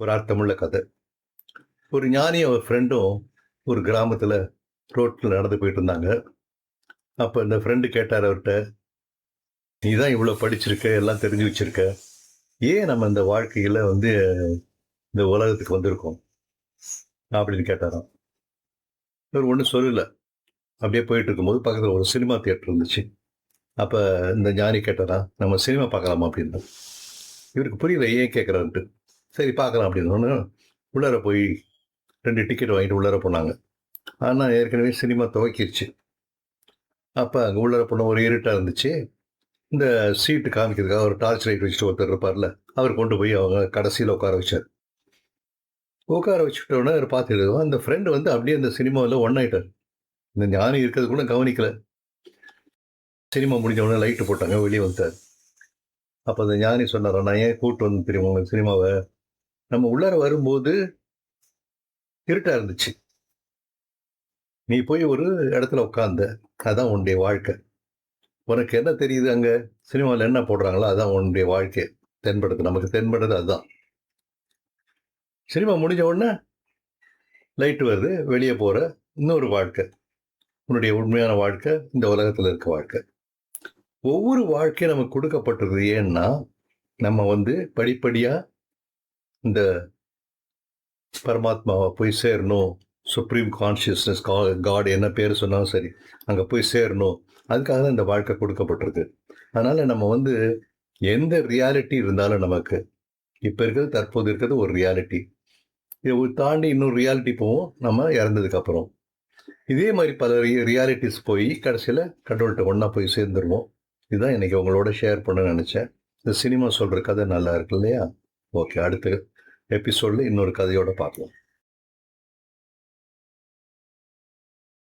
ஒரு அர்த்தமுள்ள கதை. ஒரு ஞானியும் அவர் ஃப்ரெண்டும் ஒரு கிராமத்துல ரோட்ல நடந்து போயிட்டு இருந்தாங்க. அப்ப இந்த ஃப்ரெண்டு கேட்டாரு அவர்ட்ட, "நீ தான் இவ்ளோ படிச்சிருக்க, எல்லாம் தெரிஞ்சு வச்சிருக்க. ஏன் நம்ம இந்த வாழ்க்கையில இந்த உலகத்துக்கு வந்திருக்கோம்?" அப்படின்னு கேட்டாராம். இவர் ஒண்ணும் சொல்லல. அப்படியே போயிட்டு இருக்கும்போது பக்கத்துல ஒரு சினிமா தியேட்டர் இருந்துச்சு. அப்ப இந்த ஞானி கேட்டாராம், "நம்ம சினிமா பார்க்கலாமா?" அப்படின்னாரு. இவருக்கு புரியல ஏன் கேட்குறாருன்ட்டு. சரி பார்க்கலாம் அப்படின்னோனே, உள்ளார போய் 2 டிக்கெட் வாங்கிட்டு உள்ளார போனாங்க. ஆனா ஏற்கனவே சினிமா துவக்கிருச்சு. அப்ப அங்க உள்ளார போனா ஒரே இருட்டா இருந்துச்சு. இந்த சீட்டு காமிக்கிறதுக்காக ஒரு டார்ச் லைட் வச்சுட்டு ஒருத்தர் இருப்பார்ல, அவர் கொண்டு போய் அவங்க கடைசியில உட்கார வச்சாரு. உட்கார வச்சுட்டோனே அவரு பார்த்துட்டு அந்த ஃப்ரெண்ட் அப்படியே அந்த சினிமாவுல ஒண்ணாயிட்டாரு. இந்த ஞானி இருக்கிறது கூட கவனிக்கல. சினிமா முடிஞ்ச உடனே லைட் போட்டாங்க. வெளிய வந்துட்டாரு. அப்ப அந்த ஞானி சொன்னாராம், "நான் ஏன் கூட்டு வந்தேன் தெரியுமா உங்க சினிமாவ? நம்ம உள்ளார வரும்போது இருட்டா இருந்துச்சு. நீ போய் ஒரு இடத்துல உட்கார்ந்த. அதான் உன்னுடைய வாழ்க்கை. உனக்கு என்ன தெரியுது அங்க? சினிமால என்ன போடுறாங்களோ அதான் உன்னுடைய வாழ்க்கை. தென்படுது. நமக்கு தென்படுறது அதுதான். சினிமா முடிஞ்ச உடனே லைட் வருது. வெளிய போற இன்னொரு வாழ்க்கை. உன்னுடைய உண்மையான வாழ்க்கை, இந்த உலகத்துல இருக்க வாழ்க்கை. ஒவ்வொரு வாழ்க்கையும் நமக்கு கொடுக்கப்பட்டது ஏன்னா, நம்ம படிப்படியா இந்த பரமாத்மாவ போய் சேரணும். சுப்ரீம் கான்ஷியஸ்னஸ் காட் என்ன பேரு சொன்னாலும் சரி. அங்க போய் சேரணும். அதுக்காக தான் இந்த வாழ்க்கை கொடுக்கப்பட்டிருக்கு. அதனால நம்ம எந்த ரியாலிட்டி இருந்தாலும் நமக்கு, இப்ப இருக்கிறது தற்போது இருக்கிறது ஒரு ரியாலிட்டி. இத தாண்டி இன்னொரு ரியாலிட்டி போவோம். நம்ம இறந்ததுக்கு அப்புறம். இதே மாரி பல ரியாலிட்டிஸ் போய் கடைசியில கடவுள்ட்ட ஒண்ணா போய் சேர்ந்துருவோம். இதுதான் இன்னைக்கு உங்களோட ஷேர் பண்ணணும்னு நெனச்சேன். இந்த சினிமா சொல்ற கதை நல்லா இருக்கு இல்லையா? ஓகே. அடுத்த எபிசோட்ல இன்னொரு கதையோட பார்க்கலாம்.